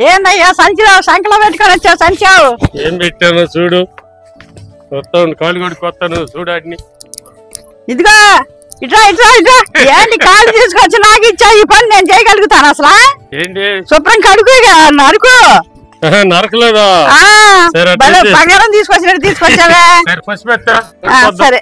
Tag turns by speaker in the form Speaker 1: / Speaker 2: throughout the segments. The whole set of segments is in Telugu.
Speaker 1: ఏందయ్యా సంచిలో సంకలో పెట్టుకొని వచ్చావు సంచావు
Speaker 2: ఏం పెట్టాను చూడు కొత్త కాలు కూడా కొత్తను చూడాడిని
Speaker 1: ఇదిగో ఇట్లా ఇట్లా ఇట్లా ఏంటి కాలు తీసుకొచ్చి నాకు ఇచ్చా ఈ పని నేను చేయగలుగుతాను అసలు
Speaker 2: ఏంటి
Speaker 1: శుభ్రం కడుగు నరుకు
Speaker 2: నరకలేదా
Speaker 1: బంగారం తీసుకొచ్చినట్టు తీసుకొచ్చావే సరే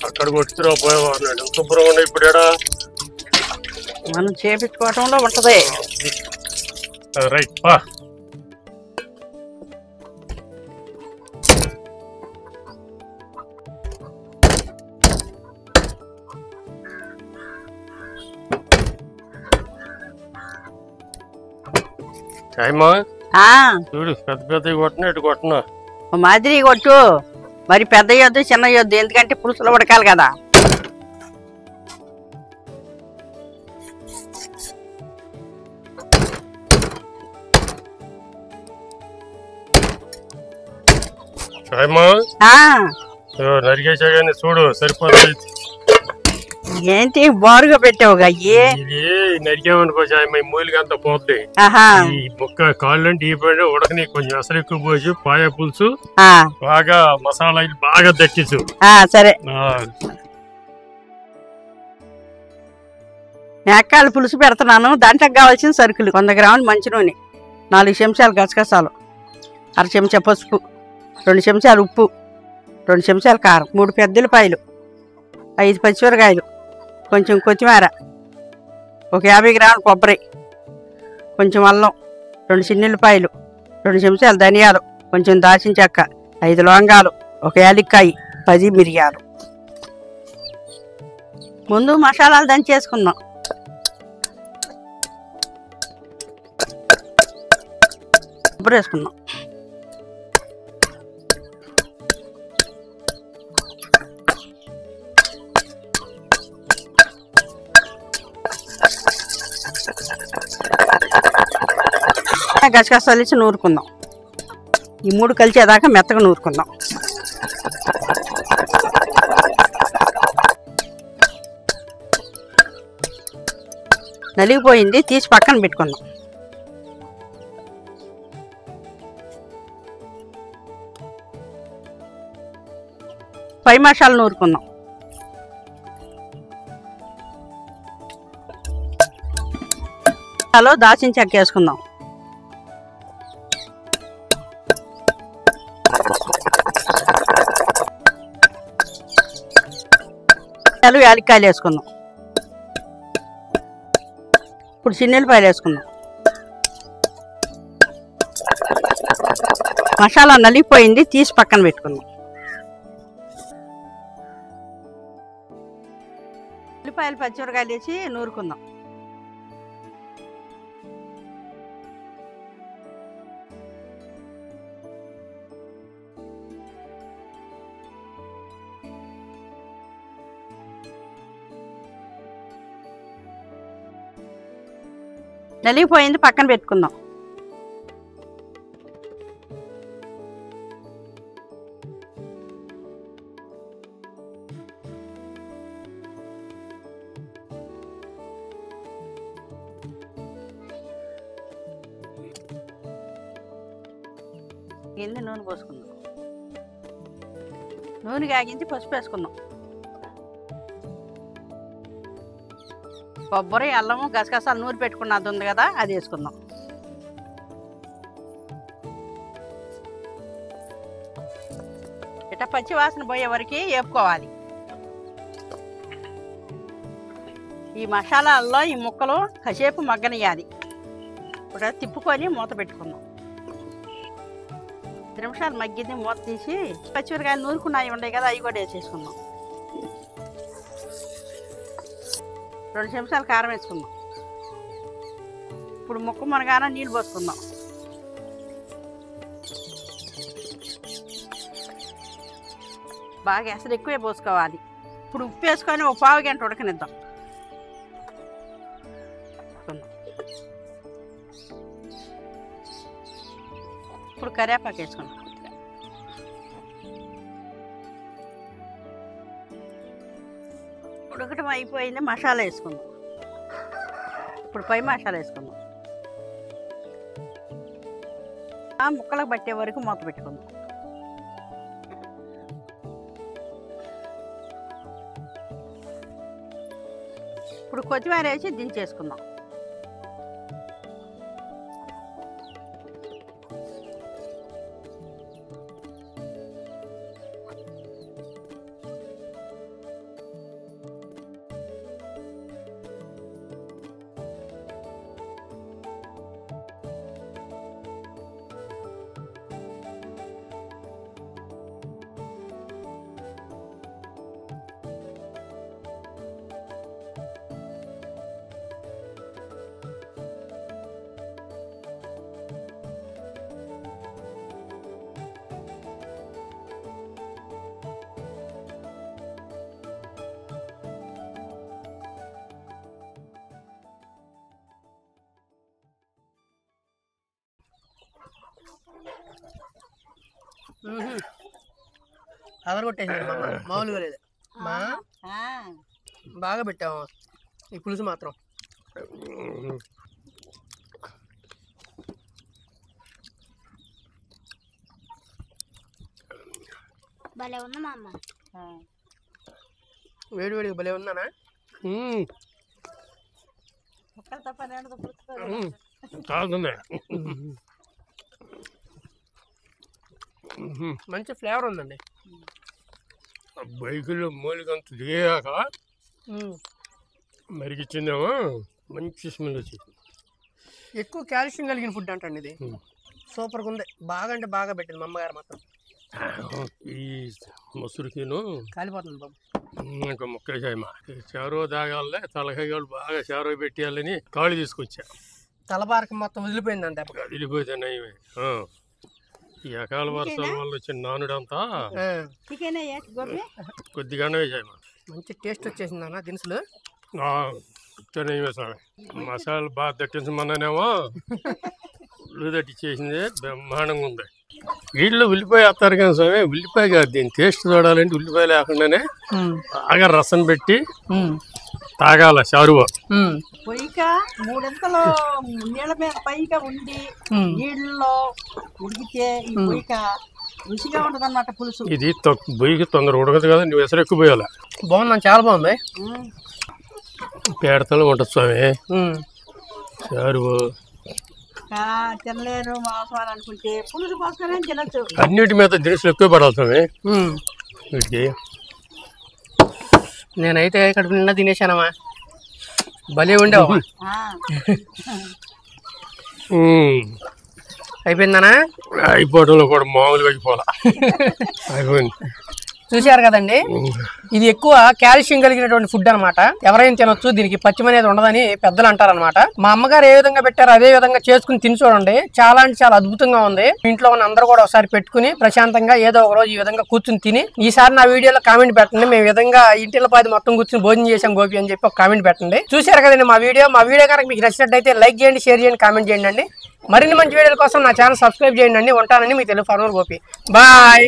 Speaker 2: అక్కడ కొట్టుకురా పోయేవాడు శుభ్రంగా ఇప్పుడు
Speaker 1: మనం చేపించుకోవటంలో ఉంటది
Speaker 2: రైట్ చూడు పెద్ద పెద్ద కొట్టిన ఇటు కొట్టినా
Speaker 1: మాదిరి కొట్టు మరి పెద్ద యొద్దు చిన్న యొద్దు ఎందుకంటే పులుసులో ఉడకాలి కదా
Speaker 2: నరికేసా కానీ చూడు సరిపోతుంది
Speaker 1: ఏంటి బారుగా పెట్టావుగా
Speaker 2: ఇది నరికేమనుకో మూలికి అంతా పోతాయి ఈ ముక్క కాళ్ళు అంటే ఈ పడి ఉడకని కొంచెం అసలు ఎక్కువ పోసి పాయ పులుసు బాగా మసాలా బాగా దక్కించు
Speaker 1: సరే మేకాలు పులుసు పెడుతున్నాను దాంట్లోకి కావాల్సిన సరుకులు 100 గ్రాములు మంచి నూనె 4 చెంచాలు గసగసాలు 1/2 చెంచా పసుపు 2 చెంచాలు ఉప్పు 2 చెంచాలు కారం 3 పెద్ద ఉల్లిపాయలు 5 పచ్చిమిరకాయలు కొంచెం కొత్తిమీర 50 గ్రాముల కొబ్బరి కొంచెం అల్లం 2 చిన్నుల్లిపాయలు 2 చెంచాలు ధనియాలు కొంచెం దాల్చిన చెక్క 5 లవంగాలు 1 యాలక్కాయ 10 మిరియాలు ముందు మసాలాలు దంచేసుకుందాం కొబ్బరి వేసుకుందాం గసగసాలు ఇచ్చి నూరుకుందాం ఈ 3 కలిసేదాకా మెత్తగా నూరుకుందాం నలిగిపోయింది తీసి పక్కన పెట్టుకుందాం పై మసాలా నూరుకుందాం దాల్చిన చెక్క వేసుకుందాం యాలక్కాయలు వేసుకుందాం ఇప్పుడు చిన్నుల్లిపాయలు వేసుకుందాం మసాలా నలిగిపోయింది తీసి పక్కన పెట్టుకుందాం ఉల్లిపాయలు పచ్చిమిరకాయలు వేసి నూరుకుందాం నలిగిపోయింది పక్కన పెట్టుకుందాం గిన్నె నూనె పోసుకుందాం నూనె కాగించి పసుపు వేసుకుందాం కొబ్బరి అల్లము గసగసాలు నూరి పెట్టుకున్నది ఉంది కదా అది వేసుకుందాం ఇట్లా పచ్చి వాసన పోయే వరకు వేపుకోవాలి ఈ మసాలాల్లో ఈ ముక్కలు కాసేపు మగ్గనియాలి ఇప్పుడు తిప్పుకొని మూత పెట్టుకుందాం 5 నిమిషాలు మగ్గింది మూత తీసి పచ్చిమిరకాయలు నూరుకున్నాయి ఉన్నాయి కదా అవి కూడా వేసేసుకుందాం 2 చెంచాలు కారం వేసుకుందాం ఇప్పుడు ముక్క మునగాన నీళ్ళు పోసుకుందాం బాగా ఎసరు ఎక్కువే పోసుకోవాలి. ఇప్పుడు ఉప్పు వేసుకొని ఒక పావు గంట ఉడకనిద్దాం. ఇప్పుడు కరివేపాకు వేసుకుందాం. ఉడకటం అయిపోయింది. మసాలా వేసుకుందాం. ఇప్పుడు పై మసాలా వేసుకుందాం. ముక్కలకు పట్టే వరకు మూత పెట్టుకుందాం. ఇప్పుడు కొత్తిమీర వేసి దించేసుకుందాం.
Speaker 3: అవర్ కొట్టేసాడు మామూలుగా లేదు మా బాగా పెట్టాము ఈ పులుసు మాత్రం.
Speaker 4: భలే ఉంది మా అమ్మ.
Speaker 3: వేడి వేడిగా భలే ఉందానా? మంచి ఫ్లేవర్ ఉందండి.
Speaker 2: బైకులో మూలికంత దిగాక మరిగిచ్చిందేమో మంచి స్మెల్ వచ్చింది.
Speaker 3: ఎక్కువ కాల్షియం కలిగిన ఫుడ్ అంటండి ఇది. సూపర్గా ఉంది. బాగా అంటే బాగా పెట్టింది మా అమ్మగారు మాత్రం.
Speaker 2: ఈ మొసరుకిను
Speaker 3: కాలిపోతుంది బాబు.
Speaker 2: ఇంకా ముక్కలకాయమా చారో తాగాలే తలకాయలు బాగా చారో పెట్టేయాలని కాళ్ళు తీసుకొచ్చా.
Speaker 3: తలపారకం మొత్తం వదిలిపోయిందంట.
Speaker 2: వదిలిపోతే నయమే. ఈ అకాల వర్షాల వల్ల వచ్చిన నానుడంతా కొద్దిగానే వేసాయమ్మా.
Speaker 3: మంచి టేస్ట్ వచ్చేసింది అన్న దినుసులు.
Speaker 2: వేసాము మసాలా బాగా దట్టించమన్నానేమో ఉల్లి దట్టించేసింది. బ్రహ్మాండంగా ఉంది. వీళ్ళు ఉల్లిపాయ వేస్తారు కానీ స్వామి ఉల్లిపాయ కాదు దీని టేస్ట్ చూడాలంటే ఉల్లిపాయ లేకుండానే బాగా రసం పెట్టి తాగాల చారువ.
Speaker 1: పొయ్యిక మూడింతలో నీళ్ళ మీద పైగా ఉండి నీళ్ళలో ఉడికితే ఈ పొయ్యిక రుచిగా ఉంటుంది అన్నమాట పులుసు.
Speaker 2: ఇది బొయ్యికి తొందర ఉడకదు కదా, నువ్వు ఎసరు ఎక్కువ పోయాలి.
Speaker 3: బాగుంది, చాలా బాగుంది.
Speaker 2: పేడతలు ఉంటుంది స్వామి చారువ.
Speaker 1: తినలేరు మాంసం అనుకుంటే పులుసు పోసుకొని తినచ్చు.
Speaker 2: అన్నిటి మీద దినుసులు ఎక్కువ పడాలి స్వామి వీటికి.
Speaker 3: నేనైతే కడుపు నిండా తినేసానమ్మా. భలే ఉండేవా. అయిపోయిందనా?
Speaker 2: అయిపోవడంలో కూడా మామూలుగా అయిపోవాలా. అయిపోయింది.
Speaker 3: చూశారు కదండి, ఇది ఎక్కువ కాల్షియం కలిగినటువంటి ఫుడ్ అనమాట. ఎవరైనా తినొచ్చు, దీనికి పచ్చిమ అనేది ఉండదని పెద్దలు అంటారనమాట. మా అమ్మగారు ఏ విధంగా పెట్టారో అదే విధంగా చేసుకుని తిని చూడండి. చాలా అంటే చాలా అద్భుతంగా ఉంది. ఇంట్లో ఉన్న అందరూ కూడా ఒకసారి పెట్టుకుని ప్రశాంతంగా ఏదో ఒక రోజు ఈ విధంగా కూర్చుని తిని ఈసారి నా వీడియోలో కామెంట్ పెట్టండి. మేము విధంగా ఇంటిలో పది మొత్తం కూర్చుని భోజనం చేసాం గోపి అని చెప్పి ఒక కామెంట్ పెట్టండి. చూశారు కదండి మా వీడియో కనుక మీకు నచ్చినట్టయితే లైక్ చేయండి, షేర్ చేయండి, కామెంట్ చేయండి అండి. మరిన్ని మంచి వీడియోల కోసం నా ఛానల్ సబ్స్క్రైబ్ చేయండి అండి. ఉంటానని మీ తెలుగు ఫార్మర్ గోపి. బాయ్.